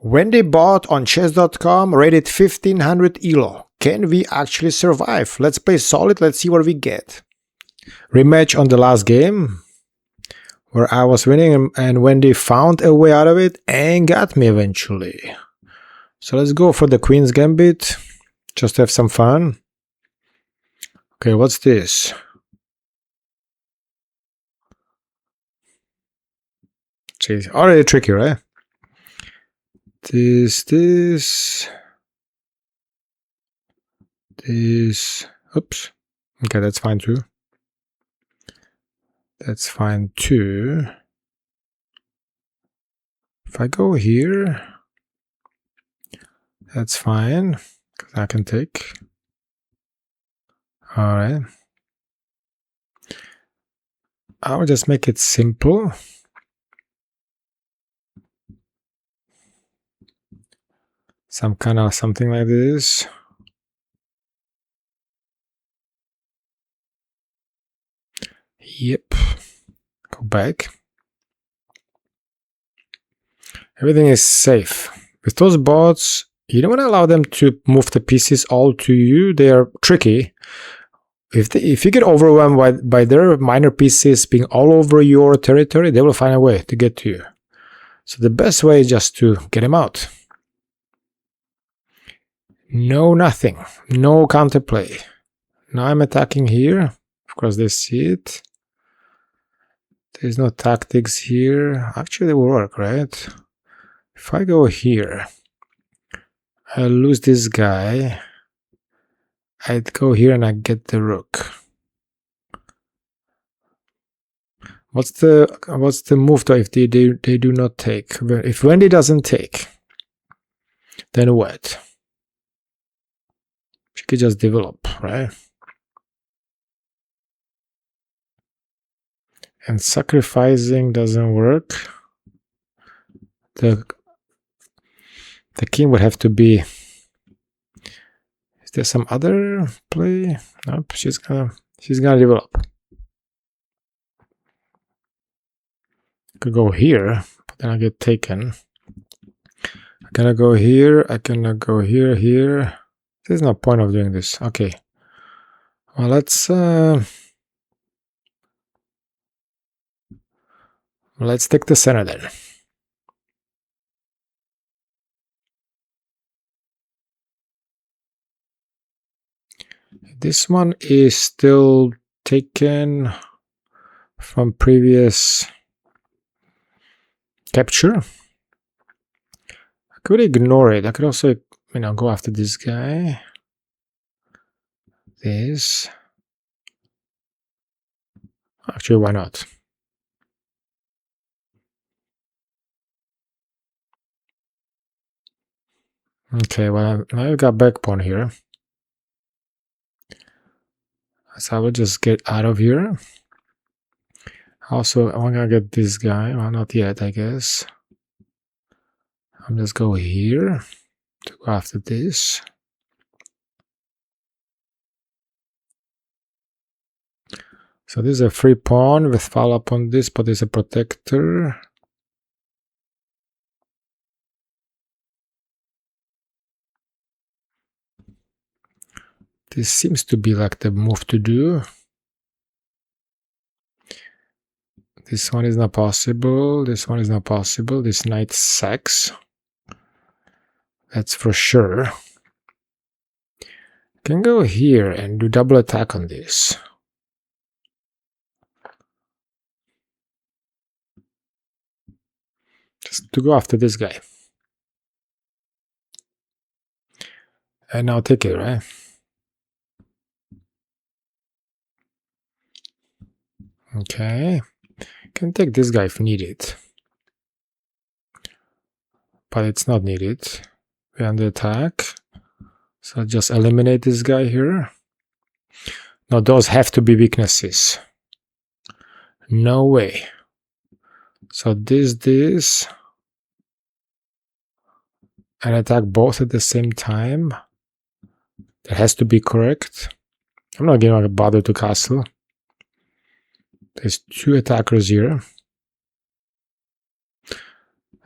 Wendy bought on chess.com rated 1500 elo. Can we actually survive? Let's play solid, let's see what we get. Rematch on the last game, where I was winning and Wendy found a way out of it and got me eventually. So let's go for the Queen's Gambit, just to have some fun. Okay, what's this? It's already tricky, right? This, oops. Okay, that's fine too. That's fine too. If I go here, that's fine, because I can take. Alright. I'll just make it simple. Some kind of something like this. Yep. Go back. Everything is safe. With those bots, you don't want to allow them to move the pieces all to you. They are tricky. If you get overwhelmed by their minor pieces being all over your territory, they will find a way to get to you. So the best way is just to get them out. No nothing. No counterplay. Now I'm attacking here. Of course they see it. There's no tactics here. Actually they will work, right? If I go here, I lose this guy. I'd go here and I get the rook. What's the move though if they do not take? If Wendy doesn't take, then what? She could just develop, right? And sacrificing doesn't work. The king would have to be. Is there some other play? Nope, she's gonna develop. Could go here, but then I get taken. I cannot go here. I cannot go here. Here. There's no point of doing this. Okay. Well, let's take the center then. This one is still taken from previous capture. I could ignore it. I could also, go after this guy. This. Actually, why not? Okay, well, now I've got back pawn here. So I will just get out of here. Also, I'm gonna get this guy. Well, not yet, I guess. I'm just go here to go after this. So this is a free pawn with follow up on this, but it's a protector. This seems to be like the move to do. This one is not possible. This one is not possible. This knight sacks. That's for sure. Can go here and do double attack on this. Just to go after this guy. And now take it, right? Okay. Can take this guy if needed. But it's not needed. We're under attack. So just eliminate this guy here. Now those have to be weaknesses. No way. So this. And attack both at the same time. That has to be correct. I'm not going to bother to castle. There's two attackers here.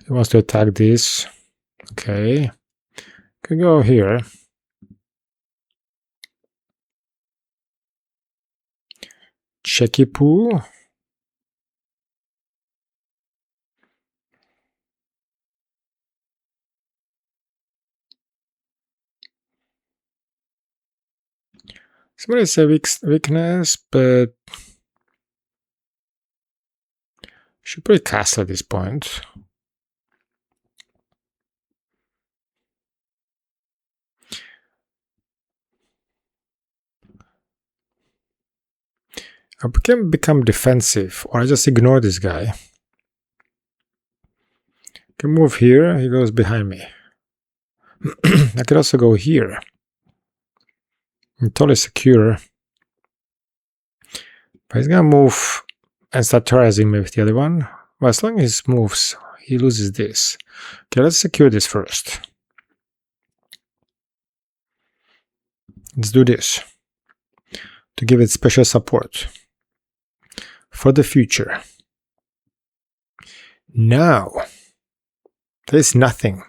He wants to attack this. Okay. Can go here. Checky poo. Somebody say weakness, but should play castle at this point. I can become defensive, or I just ignore this guy. I can move here, he goes behind me. I could also go here. I'm totally secure. But he's gonna move and start terrorizing me with the other one. Well, as long as he moves, he loses this. Okay, let's secure this first. Let's do this to give it special support for the future. Now, there's nothing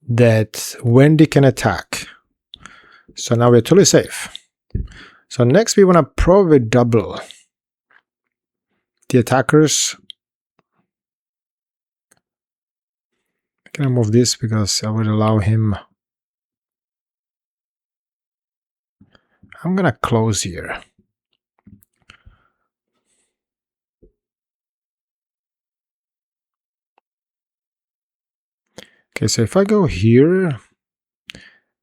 that Wendy can attack. So now we're totally safe. So next we want to probably double the attackers. Can I move this because I would allow him. I'm gonna close here. Okay, so if I go here,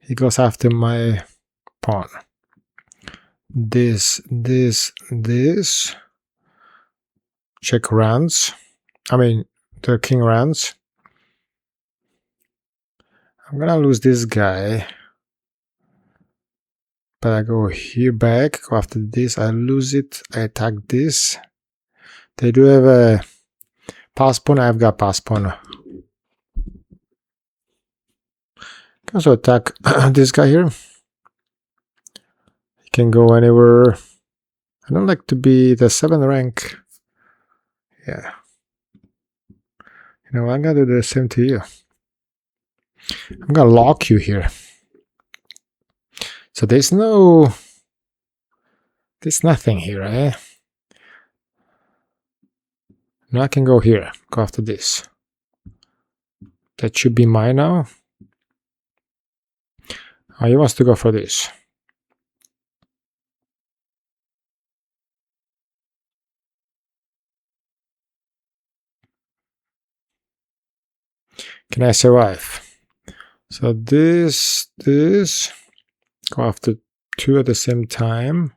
he goes after my pawn. This. Check runs. I mean, the king runs. I'm gonna lose this guy. But I go here back, go after this, I lose it, I attack this. They do have a pass pawn, I've got pass pawn. Can also attack this guy here. He can go anywhere. I don't like to be the 7th rank. Yeah. You know, I'm gonna do the same to you. I'm gonna lock you here. So there's nothing here, eh? Now I can go here, go after this. That should be mine now. Oh, he wants to go for this. Can I survive? So this, go after 2 at the same time.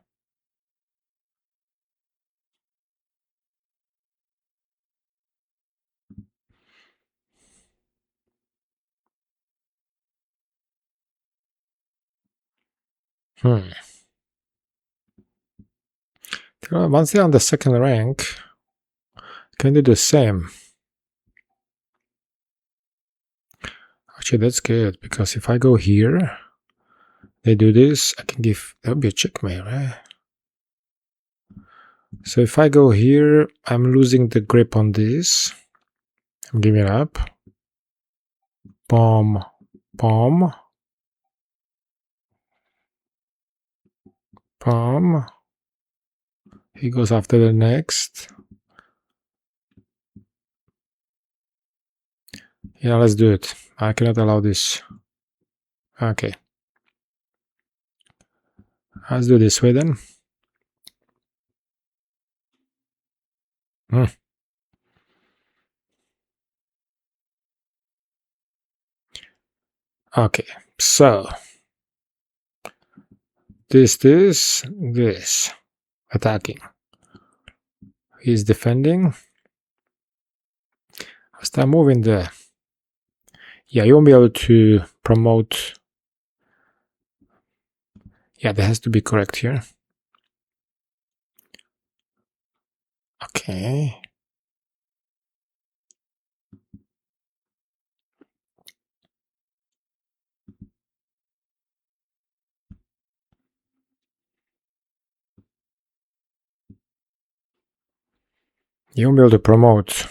Once they're on the 2nd rank, can they do the same? Actually, that's good, because if I go here, they do this, I can give, that would be a checkmate, right? So if I go here, I'm losing the grip on this. I'm giving it up. Bomb, bomb, bomb. He goes after the next. Yeah, let's do it. I cannot allow this. Okay. Let's do this way then. Okay, so this, attacking. He's defending. I'll start moving the. Yeah, you won't be able to promote. Yeah, that has to be correct here. Okay. You won't be able to promote.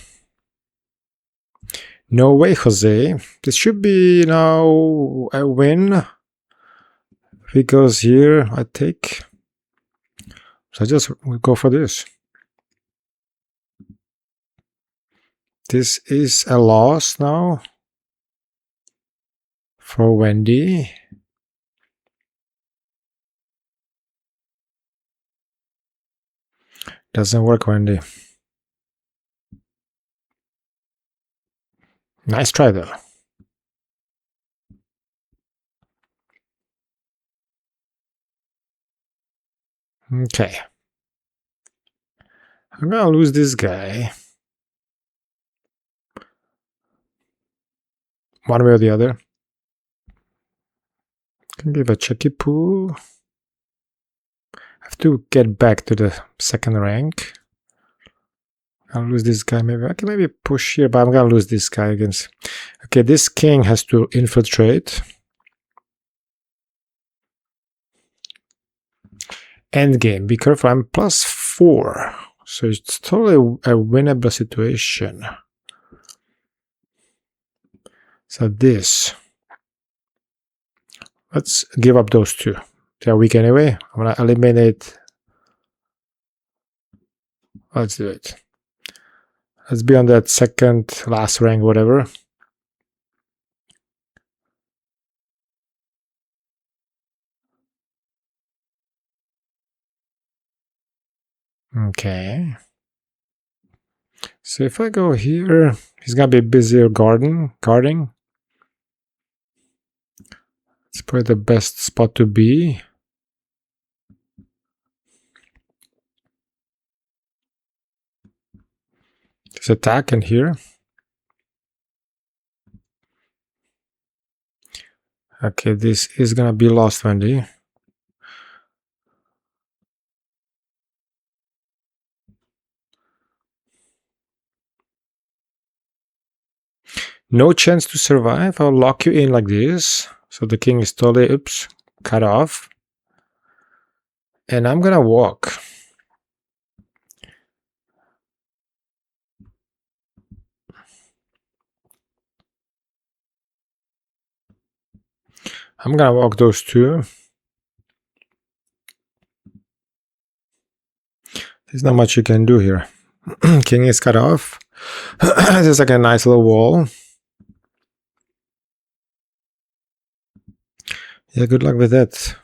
No way, Jose. This should be now a win. Because here I take. So I just go for this. This is a loss now for Wendy. Doesn't work, Wendy. Nice try, though. Okay. I'm gonna lose this guy. One way or the other. Can give a checky poo. I have to get back to the second rank. I'll lose this guy maybe. I can maybe push here, but I'm gonna lose this guy against. Okay, this king has to infiltrate. Endgame. Be careful. I'm +4. So it's totally a winnable situation. So this. Let's give up those two. They're weak anyway. I'm gonna eliminate. Let's do it. Let's be on that second last rank, whatever. Okay. So if I go here, he's gonna be busier guarding. It's probably the best spot to be. Just attack in here. Okay, this is gonna be lost, Wendy. No chance to survive. I'll lock you in like this. So the king is totally, oops, cut off. And I'm gonna walk. I'm gonna walk those two. There's not much you can do here. King is cut off. This is like a nice little wall. Yeah, good luck with that.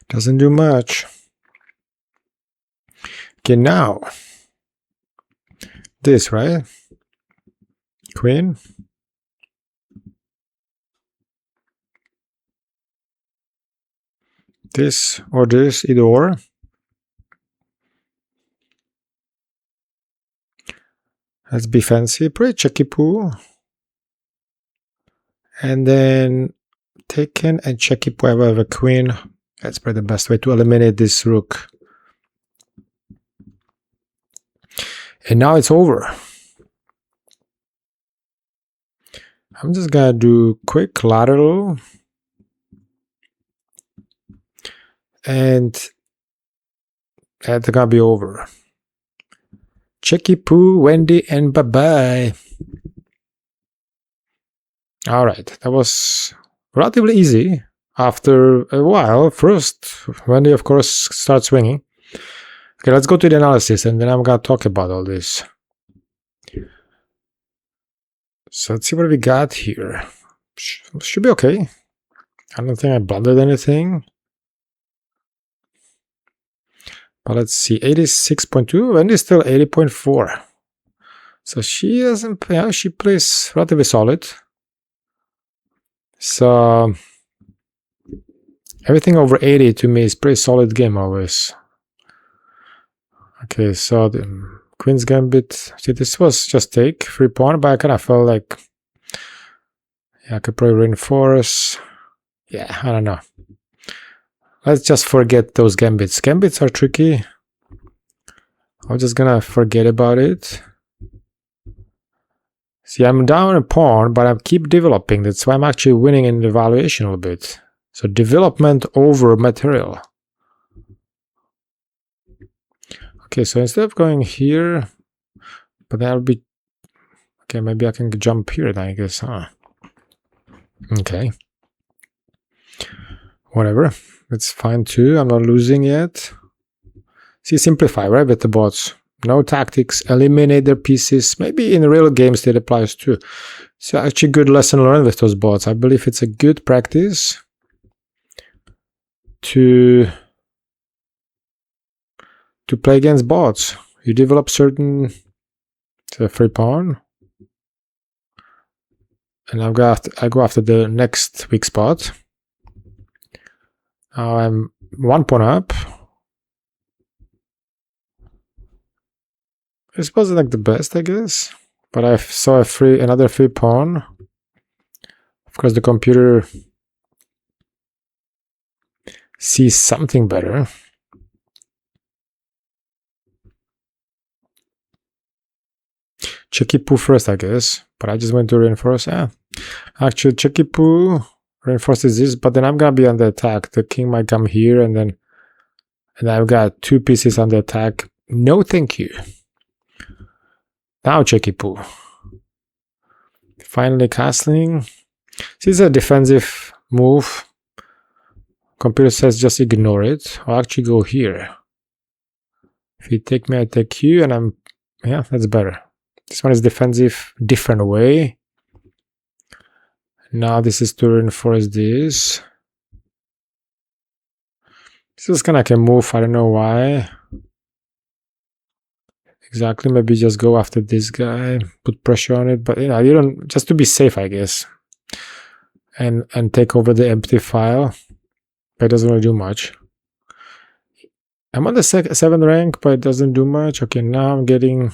Doesn't do much. Okay, now. This, right? Queen. This or this, either or. Let's be fancy. Pretty checky poo. And then taken and checky poo. I have a queen. That's probably the best way to eliminate this rook. And now it's over. I'm just gonna do quick lateral. And that's gonna be over. Checky poo, Wendy, and bye-bye. Alright, that was relatively easy. After a while, first, Wendy, of course, starts swinging. Okay, let's go to the analysis, and then I'm gonna talk about all this. So let's see what we got here. Should be okay. I don't think I blundered anything. But let's see, 86.2, Wendy's still 80.4. So she doesn't, yeah, she plays relatively solid. So everything over 80 to me is pretty solid game always. Okay, so the Queen's Gambit. See, this was just take 3 pawn, but I kind of felt like, yeah, I could probably reinforce. Yeah, I don't know. Let's just forget those gambits. Gambits are tricky. I'm just gonna forget about it. See, I'm down a pawn, but I keep developing. That's why I'm actually winning in the valuation a little bit. So development over material. Okay, so instead of going here, but that'll be... Okay, maybe I can jump here then, I guess, huh? Okay. Whatever. It's fine too. I'm not losing yet. See, simplify, right, with the bots. No tactics. Eliminate their pieces. Maybe in real games that applies too. So actually good lesson learned with those bots. I believe it's a good practice to play against bots. You develop certain... It's a free pawn. And I go after the next weak spot. Now I'm 1 pawn up. This wasn't like the best, I guess. But I saw another free pawn. Of course, the computer sees something better. Checky poo first, I guess. But I just went to reinforce. Yeah. Actually, checky poo reinforces this, but then I'm gonna be on the attack. The king might come here, and I've got 2 pieces on the attack. No, thank you. Now checky poo. Finally castling. This is a defensive move. Computer says just ignore it. I'll actually go here. If you take me, I take you, and I'm... Yeah, that's better. This one is defensive, different way. Now this is to reinforce this. This is kind of like a move, I don't know why. Exactly, maybe just go after this guy, put pressure on it, but you know, you don't... Just to be safe, I guess. And take over the empty file. But it doesn't really do much. I'm on the 7th rank, but it doesn't do much. Okay, now I'm getting...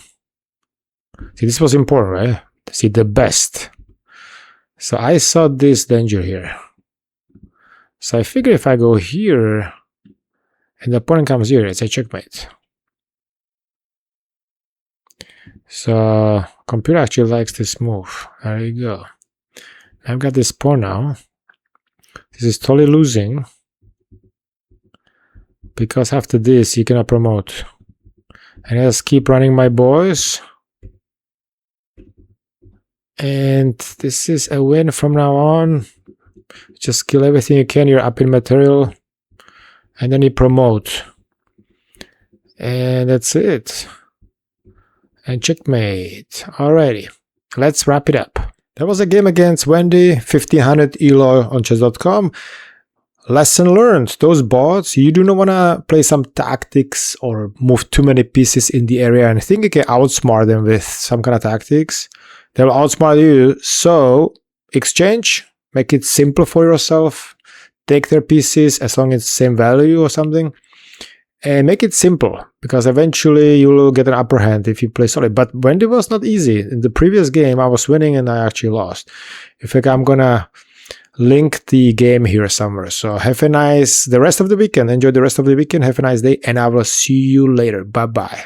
See, this was important, right? See, the best. So I saw this danger here. So I figure if I go here, and the opponent comes here, it's a checkmate. So computer actually likes this move. There you go. I've got this pawn now. This is totally losing. Because after this, you cannot promote. And I just keep running my boys. And this is a win from now on. Just kill everything you can. You're up in material. And then you promote. And that's it. And checkmate. Alrighty. Let's wrap it up. That was a game against Wendy. 1500 elo on chess.com. Lesson learned. Those bots, you do not want to play some tactics or move too many pieces in the area and think you can outsmart them with some kind of tactics. They will outsmart you. So exchange, make it simple for yourself. Take their pieces as long as it's the same value or something. And make it simple, because eventually you will get an upper hand if you play solid. But Wendy was not easy. In the previous game, I was winning and I actually lost. In fact, I'm gonna link the game here somewhere. So have the rest of the weekend. Enjoy the rest of the weekend. Have a nice day, and I will see you later. Bye-bye.